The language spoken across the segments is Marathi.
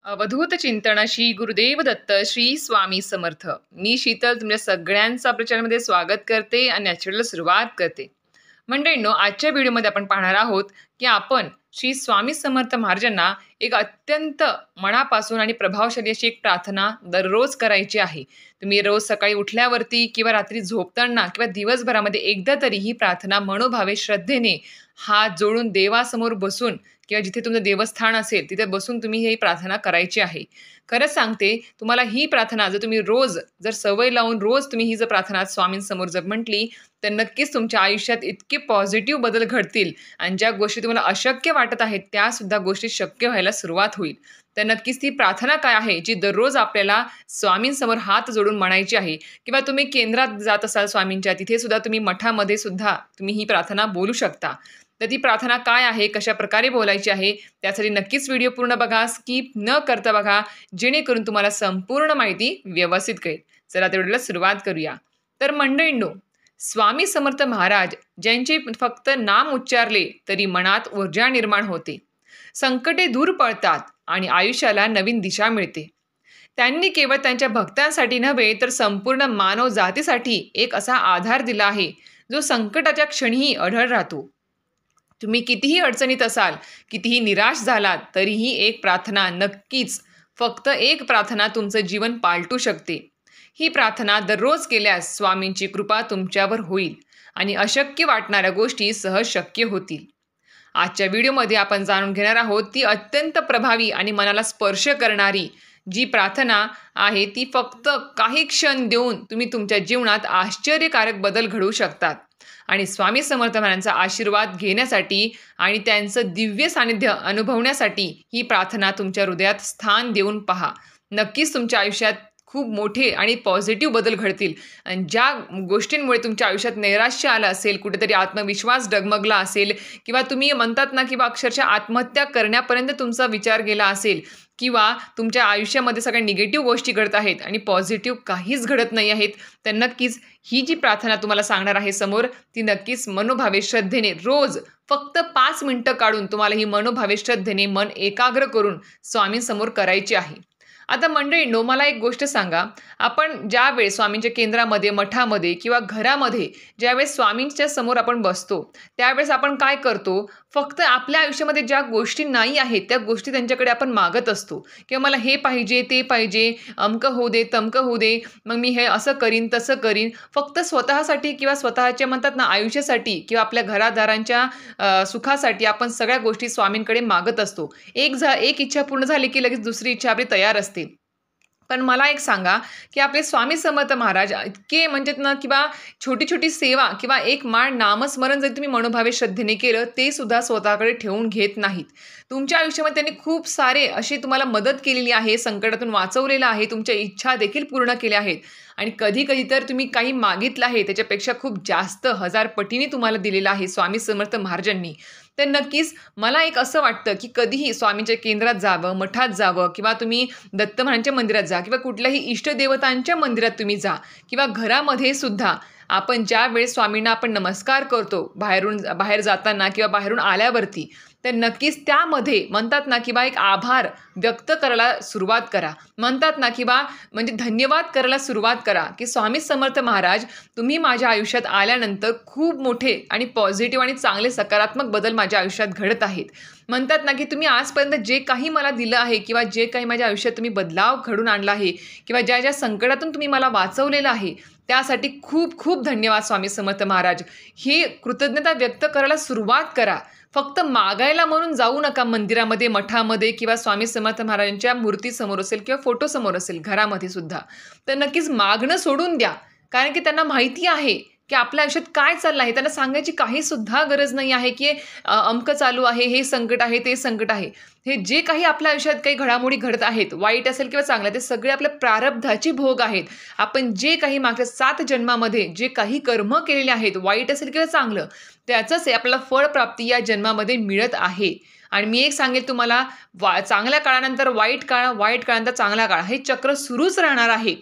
अवधूत चिंतन श्री गुरुदेव दत्त श्री स्वामी समर्थ. मी शीतल तुमच्या सगळ्यांचं आपल्या चॅनलमध्ये स्वागत करते आणि नॅचरल सुरुवात करते. मंडळींनो, आजच्या व्हिडिओमध्ये आपण पाहणार आहोत की आपण श्री स्वामी समर्थ महाराजांना एक अत्यंत मनापासून आणि प्रभावशाली अशी एक प्रार्थना दररोज करायची आहे. तुम्ही रोज सकाळी उठल्यावरती किंवा रात्री झोपताना किंवा दिवसभरामध्ये एकदा तरी ही प्रार्थना मनोभावे श्रद्धेने हात जोडून देवासमोर बसून किंवा जिथे तुमचं देवस्थान असेल तिथे बसून तुम्ही ही प्रार्थना करायची आहे. खरंच सांगते तुम्हाला ही प्रार्थना जर तुम्ही रोज जर सवय लावून रोज तुम्ही ही जर प्रार्थना स्वामींसमोर जर म्हटली तर नक्कीच तुमच्या आयुष्यात इतके पॉझिटिव्ह बदल घडतील आणि ज्या गोष्टी तुम्हाला अशक्य वाटत आहेत त्या सुद्धा गोष्टी शक्य व्हायला सुरुवात होईल. तर नक्कीच ती प्रार्थना काय आहे जी दररोज आपल्याला स्वामींसमोर हात जोडून म्हणायची आहे. किंवा तुम्ही केंद्रात जात असाल स्वामींच्या तिथे सुद्धा तुम्ही मठामध्ये सुद्धा तुम्ही ही प्रार्थना बोलू शकता. तर ती प्रार्थना काय आहे, कशा प्रकारे बोलायची आहे, त्यासाठी नक्कीच व्हिडिओ पूर्ण बघा, स्किप न करता बघा, जेणेकरून तुम्हाला संपूर्ण माहिती व्यवस्थित कळेल. चला तर व्हिडिओला सुरुवात करूया. तर मंडळींनो, स्वामी समर्थ महाराज ज्यांचे फक्त नाम उच्चारले तरी मनात ऊर्जा निर्माण होते, संकटे दूर पळतात आणि आयुष्याला नवीन दिशा मिळते. त्यांनी केवळ त्यांच्या भक्तांसाठी नव्हे तर संपूर्ण मानव जातीसाठी एक असा आधार दिला आहे जो संकटाच्या क्षणीही अढळ राहतो. तुम्ही कितीही अडचणीत असाल, कितीही निराश झालात तरीही एक प्रार्थना नक्कीच, फक्त एक प्रार्थना तुमचं जीवन पालटू शकते. ही प्रार्थना दररोज केल्यास स्वामींची कृपा तुमच्यावर होईल आणि अशक्य वाटणाऱ्या गोष्टी सहज शक्य होतील. आजच्या व्हिडिओमध्ये आपण जाणून घेणार आहोत ती अत्यंत प्रभावी आणि मनाला स्पर्श करणारी जी प्रार्थना आहे ती फक्त काही क्षण देऊन तुम्ही तुमच्या जीवनात आश्चर्यकारक बदल घडवू शकतात. आणि स्वामी समर्थ महाराजांचा आशीर्वाद घेण्यासाठी आणि त्यांचं दिव्य सानिध्य अनुभवण्यासाठी ही प्रार्थना तुमच्या हृदयात स्थान देऊन पहा. नक्कीच तुमच्या आयुष्यात खूप मोठे आणि पॉझिटिव्ह बदल घडतील. आणि ज्या गोष्टींमुळे तुमच्या आयुष्यात नैराश्य आलं असेल, कुठेतरी आत्मविश्वास डगमगला असेल किंवा तुम्ही म्हणतात ना किंवा अक्षरशः आत्महत्या करण्यापर्यंत तुमचा विचार गेला असेल किंवा तुमच्या आयुष्यामध्ये सगळ्या निगेटिव्ह गोष्टी घडत आहेत आणि पॉझिटिव्ह काहीच घडत नाही आहेत, तर नक्कीच ही जी प्रार्थना तुम्हाला सांगणार आहे समोर ती नक्कीच मनोभावे श्रद्धेने रोज फक्त 5 मिनिटं काढून तुम्हाला ही मनोभावे श्रद्धेने मन एकाग्र करून स्वामींसमोर करायची आहे. आता मंडळींनो, मला एक गोष्ट सांगा, आपण ज्यावेळेस स्वामींच्या केंद्रामध्ये, मठामध्ये किंवा घरामध्ये ज्यावेळेस स्वामींच्या समोर आपण बसतो त्यावेळेस आपण काय करतो, फक्त आपल्या आयुष्यामध्ये ज्या गोष्टी नाही आहेत त्या गोष्टी त्यांच्याकडे आपण मागत असतो किंवा मला हे पाहिजे, ते पाहिजे, अमकं होऊ दे, तमकं होऊ दे, मग मी हे असं करीन, तसं करीन. फक्त स्वतःसाठी किंवा स्वतःच्या म्हणतात ना आयुष्यासाठी किंवा आपल्या घरादारांच्या सुखासाठी आपण सगळ्या गोष्टी स्वामींकडे मागत असतो. एक इच्छा पूर्ण झाली की लगेच दुसरी इच्छा आपली तयार असते. पण मला एक सांगा की आपले स्वामी समर्थ महाराज इतके म्हणतात ना किंवा छोटी छोटी सेवा किंवा एक माळ नामस्मरण जरी तुम्ही मनोभावे श्रद्धेने केलं ते सुद्धा स्वतःकडे ठेवून घेत नाहीत. तुमच्या आयुष्यामध्ये त्यांनी खूप सारे अशी तुम्हाला मदत केलेली आहे, संकटातून वाचवलेलं आहे, तुमच्या इच्छा देखील पूर्ण केल्या आहेत आणि कधी कधी तर तुम्ही काही मागितलं आहे त्याच्यापेक्षा खूप जास्त 1000 पटीने तुम्हाला दिलेलं आहे स्वामी समर्थ महाराजांनी. तर नक्कीच मला एक असं वाटतं की कधीही स्वामींच्या केंद्रात जावं, मठात जावं किंवा तुम्ही दत्त महाराजांच्या मंदिरात जा किंवा कुठल्याही इष्टदेवतांच्या मंदिरात तुम्ही जा किंवा घरामध्ये सुद्धा आपण ज्या वेळेस स्वामींना आपण नमस्कार करतो बाहेर जाताना किंवा बाहेरून आल्यावरती, तर नक्कीच त्यामध्ये म्हणतात ना किंवा एक आभार व्यक्त करायला सुरुवात करा. म्हणतात ना किंवा म्हणजे धन्यवाद करायला सुरुवात करा की स्वामी समर्थ महाराज, तुम्ही माझ्या आयुष्यात आल्यानंतर खूप मोठे आणि पॉझिटिव्ह आणि चांगले सकारात्मक बदल माझ्या आयुष्यात घडत आहेत. म्हणतात ना की तुम्ही आजपर्यंत जे काही मला दिलं आहे किंवा जे काही माझ्या आयुष्यात तुम्ही बदलाव घडून आणला आहे किंवा ज्या ज्या संकटातून तुम्ही मला वाचवलेलं आहे त्यासाठी खूप खूप धन्यवाद स्वामी समर्थ महाराज. ही कृतज्ञता व्यक्त करायला सुरुवात करा. फक्त मागायला म्हणून जाऊ नका मंदिरामध्ये, मठामध्ये किंवा स्वामी समर्थ महाराजांच्या मूर्तीसमोर असेल किंवा फोटोसमोर असेल, घरामध्ये सुद्धा. तर नक्कीच मागणं सोडून द्या, कारण की त्यांना माहिती आहे की आपल्या आयुष्यात काय चाललं आहे. त्यांना सांगायची काही सुद्धा गरज नाही आहे की अमकं चालू आहे, हे संकट आहे, ते संकट आहे. हे जे काही आपल्या आयुष्यात काही घडामोडी घडत आहेत, वाईट असेल किंवा चांगलं, ते सगळे आपल्या प्रारब्धाचे भोग आहेत. आपण जे काही मागच्या 7 जन्मामध्ये जे काही कर्म केलेले आहेत, वाईट असेल किंवा चांगलं, त्याचंच आपल्याला फळप्राप्ती या जन्मामध्ये मिळत आहे. आणि मी एक सांगेल तुम्हाला, चांगल्या काळानंतर वाईट काळ, वाईट काळानंतर चांगला काळ, हे चक्र सुरूच राहणार आहे.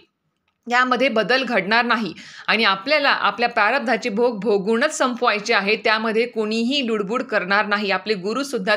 यामध्ये बदल घडणार नाही आणि आपल्याला आपल्या प्रारब्धाचे भोग भोगूनच संपवायचे आहे. त्यामध्ये कोणीही लुडबुड करणार नाही. आपले गुरुसुद्धा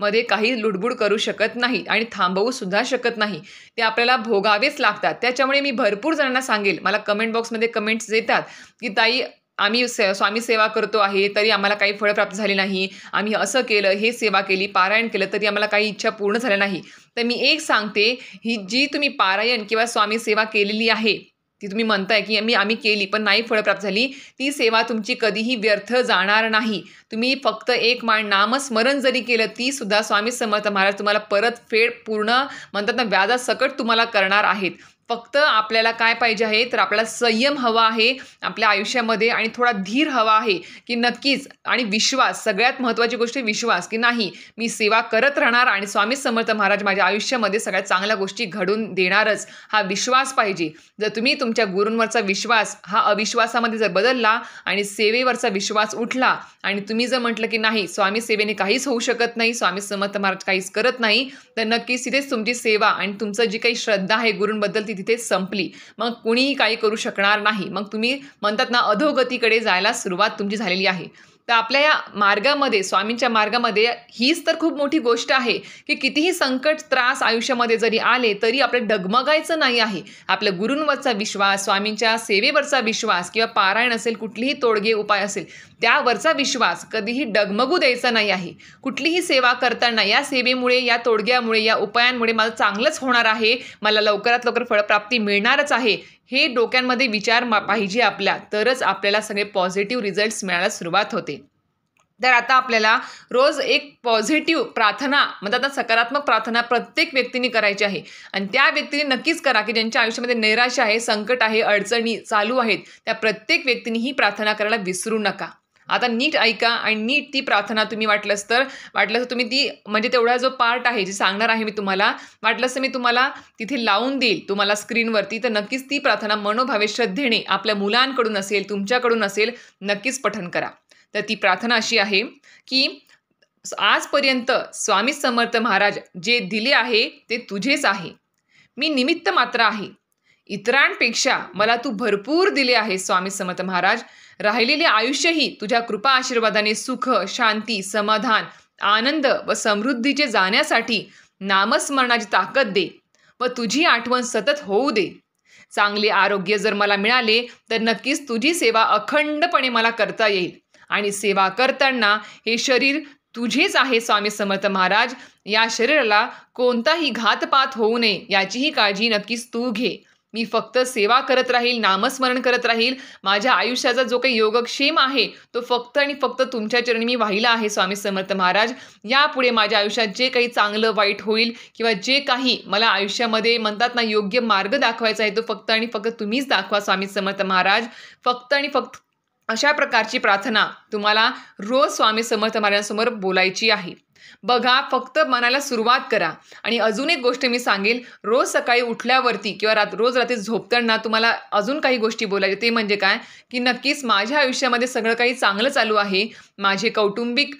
मध्ये काही लुडबुड करू शकत नाही आणि थांबवू सुद्धा शकत नाही. ते आपल्याला भोगावेच लागतात. त्याच्यामुळे मी भरपूर जणांना सांगेल, मला कमेंट बॉक्समध्ये कमेंट्स येतात की ताई, आम्ही स्वामी सेवा करतो आहे तरी आम्हाला काही फळ प्राप्त झाली नाही, आम्ही असं केलं, हे सेवा केली, पारायण केलं तरी आम्हाला काही इच्छा पूर्ण झाल्या नाही. तर मी एक सांगते, ही जी तुम्ही पारायण किंवा स्वामी सेवा केलेली आहे, ती तुम्ही म्हणताय की आम्ही केली पण नाही फळ प्राप्त झाली, ती सेवा तुमची कधीही व्यर्थ जाणार नाही. तुम्ही फक्त एक माळ नामस्मरण जरी केलं, ती सुद्धा स्वामी समर्थ महाराज तुम्हाला परतफेड पूर्ण म्हणतात ना, व्याजासकट तुम्हाला करणार आहेत. फक्त आपल्याला काय पाहिजे आहे, तर आपल्याला संयम हवा आहे आपल्या आयुष्यामध्ये आणि थोडा धीर हवा आहे की नक्कीच, आणि विश्वास, सगळ्यात महत्त्वाची गोष्ट विश्वास, की नाही मी सेवा करत राहणार आणि स्वामी समर्थ महाराज माझ्या आयुष्यामध्ये सगळ्यात चांगल्या गोष्टी घडून देणारच, हा विश्वास पाहिजे. जर तुम्ही तुमच्या गुरूंवरचा विश्वास हा अविश्वासामध्ये जर बदलला आणि सेवेवरचा विश्वास उठला आणि तुम्ही जर म्हटलं की नाही स्वामी सेवेने काहीच होऊ शकत नाही, स्वामी समर्थ महाराज काहीच करत नाही, तर नक्कीच तिथेच तुमची सेवा आणि तुमचं जी काही श्रद्धा आहे गुरूंबद्दल ती तिथे संपली. मग कुणीही काही करू शकणार नाही. मग तुम्ही म्हणतात ना, अधोगतीकडे जायला सुरुवात तुमची झालेली आहे. तर आपल्या या मार्गामध्ये, स्वामींच्या मार्गामध्ये हीच तर खूप मोठी गोष्ट आहे की कितीही संकट त्रास आयुष्यामध्ये जरी आले तरी आपलं डगमगायचं नाही आहे. आपल्या गुरूंवरचा विश्वास, स्वामींच्या सेवेवरचा विश्वास किंवा पारायण असेल, कुठलीही तोडगे उपाय असेल, त्यावरचा विश्वास कधीही डगमगू द्यायचा नाही आहे. कुठलीही सेवा करताना या सेवेमुळे, या तोडग्यामुळे, या उपायांमुळे माझं चांगलंच होणार आहे, मला लवकरात लवकर फळप्राप्ती मिळणारच आहे, हे डोक्यांमध्ये विचार पाहिजे आपल्या, तरच आपल्याला सगळे पॉझिटिव्ह रिझल्ट्स मिळायला सुरुवात होते. तर आता आपल्याला रोज एक पॉझिटिव्ह प्रार्थना, म्हणतात ना, सकारात्मक प्रार्थना प्रत्येक व्यक्तीने करायची आहे. आणि त्या व्यक्तीने नक्कीच करा की ज्यांच्या आयुष्यामध्ये नैराश्य आहे, संकट आहे, अडचणी चालू आहेत, त्या प्रत्येक व्यक्तीने ही प्रार्थना करायला विसरू नका. आता नीट ऐका आणि नीट ती प्रार्थना तुम्ही वाटलंच तर तुम्ही ती, म्हणजे तेवढा जो पार्ट आहे जे सांगणार आहे मी तुम्हाला, वाटलंच तर मी तुम्हाला तिथे लावून देईल तुम्हाला स्क्रीनवरती, तर नक्कीच ती प्रार्थना मनोभावे श्रद्धेने आपल्या मुलांकडून असेल, तुमच्याकडून असेल, नक्कीच पठण करा. तर ती प्रार्थना अशी आहे की आजपर्यंत स्वामी समर्थ महाराज जे दिले आहे ते तुझेच आहे, मी निमित्त मात्र आहे, इतरांपेक्षा मला तू भरपूर दिले आहे स्वामी समर्थ महाराज. राहिलेले आयुष्यही तुझ्या कृपा आशीर्वादाने सुख, शांती, समाधान, आनंद व समृद्धीचे जाण्यासाठी नामस्मरणाची ताकद दे व तुझी आठवण सतत होऊ दे. चांगले आरोग्य जर मला मिळाले तर नक्कीच तुझी सेवा अखंडपणे मला करता येईल आणि सेवा करताना हे शरीर तुझेच आहे स्वामी समर्थ महाराज, या शरीराला कोणताही घातपात होऊ नये याचीही काळजी नक्कीच तू घे. मी फक्त सेवा करत राहील, नामस्मरण करत राहील. माझ्या आयुष्याचा जो काही योगक्षेम आहे तो फक्त आणि फक्त तुमच्या चरणी मी वाहिला आहे स्वामी समर्थ महाराज. यापुढे माझ्या आयुष्यात जे काही चांगलं वाईट होईल किंवा जे काही मला आयुष्यामध्ये म्हणतात ना योग्य मार्ग दाखवायचा आहे, तो फक्त आणि फक्त तुम्हीच दाखवा स्वामी समर्थ महाराज. फक्त आणि फक्त अशा प्रकारची प्रार्थना तुम्हाला रोज स्वामी समर्थ महाराजांसमोर बोलायची आहे. बघा, फक्त मनाला सुरुवात करा. आणि अजून एक गोष्ट मी सांगेल, रोज सकाळी उठल्यावरती किंवा रोज रात्री झोपताना तुम्हाला अजून काही गोष्टी बोलायच्या. ते म्हणजे काय, की नक्कीच माझ्या आयुष्यामध्ये सगळं काही चांगलं चालू आहे, माझे कौटुंबिक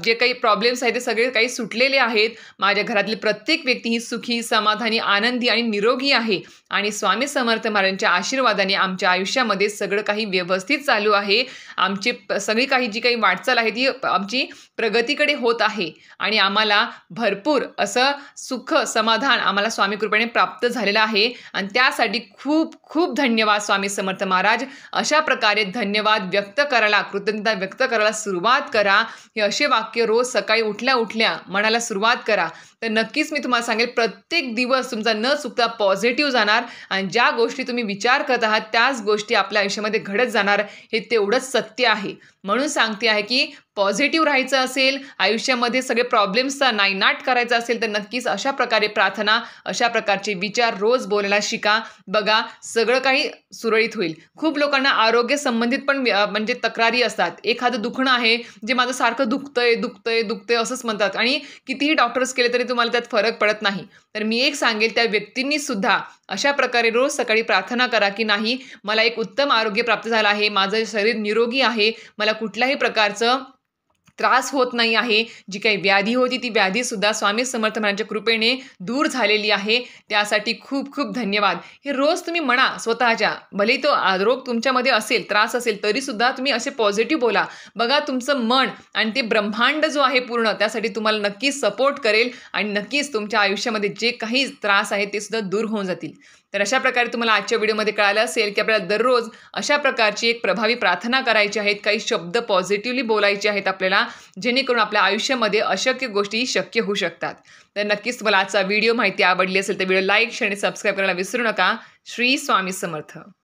जे काही प्रॉब्लेम्स आहेत ते सगळे काही सुटलेले आहेत, माझ्या घरातली प्रत्येक व्यक्ती ही सुखी, समाधानी, आनंदी आणि निरोगी आहे आणि स्वामी समर्थ महाराजांच्या आशीर्वादाने आमच्या आयुष्यामध्ये सगळं काही व्यवस्थित चालू आहे. आमची सगळी काही जी काही वाटचाल आहे ती आमची प्रगतीकडे होत आहे आणि आम्हाला भरपूर असं सुख, समाधान आम्हाला स्वामी कृपेने प्राप्त झालेलं आहे आणि त्यासाठी खूप खूप धन्यवाद स्वामी समर्थ महाराज. अशा प्रकारे धन्यवाद व्यक्त करायला, कृतज्ञता व्यक्त करायला सुरुवात करा. हे असे वाक्य रोज सकाळी उठल्या उठल्या म्हणायला सुरुवात करा, तर नक्कीच मी तुम्हाला सांगेल प्रत्येक दिवस तुमचा न चुकता पॉझिटिव्ह जाणार आणि ज्या गोष्टी तुम्ही विचार करत आहात त्याच गोष्टी आपल्या आयुष्यामध्ये घडत जाणार, हे तेवढंच सत्य आहे. म्हणून सांगते आहे की पॉझिटिव्ह राहायचं असेल, आयुष्यामध्ये सगळे प्रॉब्लेम्सचा नायनाट करायचा असेल, तर नक्कीच अशा प्रकारे प्रार्थना, अशा प्रकारचे विचार रोज बोलायला शिका. बघा, सगळं काही सुरळीत होईल. खूप लोकांना आरोग्य संबंधित पण म्हणजे तक्रारी असतात. एखादं दुखणं आहे जे माझं सारखं दुखतंय दुखतंय दुखतंय असंच म्हणतात आणि कितीही डॉक्टर्स केले तरी तुम्हाला त्यात फरक पडत नाही. तर मी एक सांगेल, त्या व्यक्तींनी सुद्धा अशा प्रकारे रोज सकाळी प्रार्थना करा की नाही, मला एक उत्तम आरोग्य प्राप्त झालं आहे, माझं शरीर निरोगी आहे, मला कुठल्याही प्रकारचं त्रास होत नाही आहे, जी काही व्याधी होती ती व्याधीसुद्धा स्वामी समर्थ महाराजांच्या कृपेने दूर झालेली आहे. त्यासाठी खूप खूप धन्यवाद. हे रोज तुम्ही म्हणा स्वतःच्या. भलेही तो रोग तुमच्यामध्ये असेल, त्रास असेल, तरीसुद्धा तुम्ही असे पॉझिटिव्ह बोला. बघा तुमचं मन आणि ते ब्रह्मांड जो आहे पूर्ण त्यासाठी तुम्हाला नक्कीच सपोर्ट करेल आणि नक्कीच तुमच्या आयुष्यामध्ये जे काही त्रास आहे ते सुद्धा दूर होऊन जातील. तर अशा प्रकारे तुम्हाला आजच्या व्हिडिओमध्ये कळालं असेल की आपल्याला दररोज अशा प्रकारची एक प्रभावी प्रार्थना करायची आहेत. काही शब्द पॉझिटिव्हली बोलायचे आहेत आपल्याला, जेणेकरून आपल्या आयुष्यामध्ये अशक्य गोष्टी शक्य होऊ शकतात. तर नक्कीच तुम्हाला आजचा व्हिडिओ माहिती आवडली असेल तर व्हिडिओ लाईक, शेअर आणि सबस्क्राईब करायला विसरू नका. श्री स्वामी समर्थ.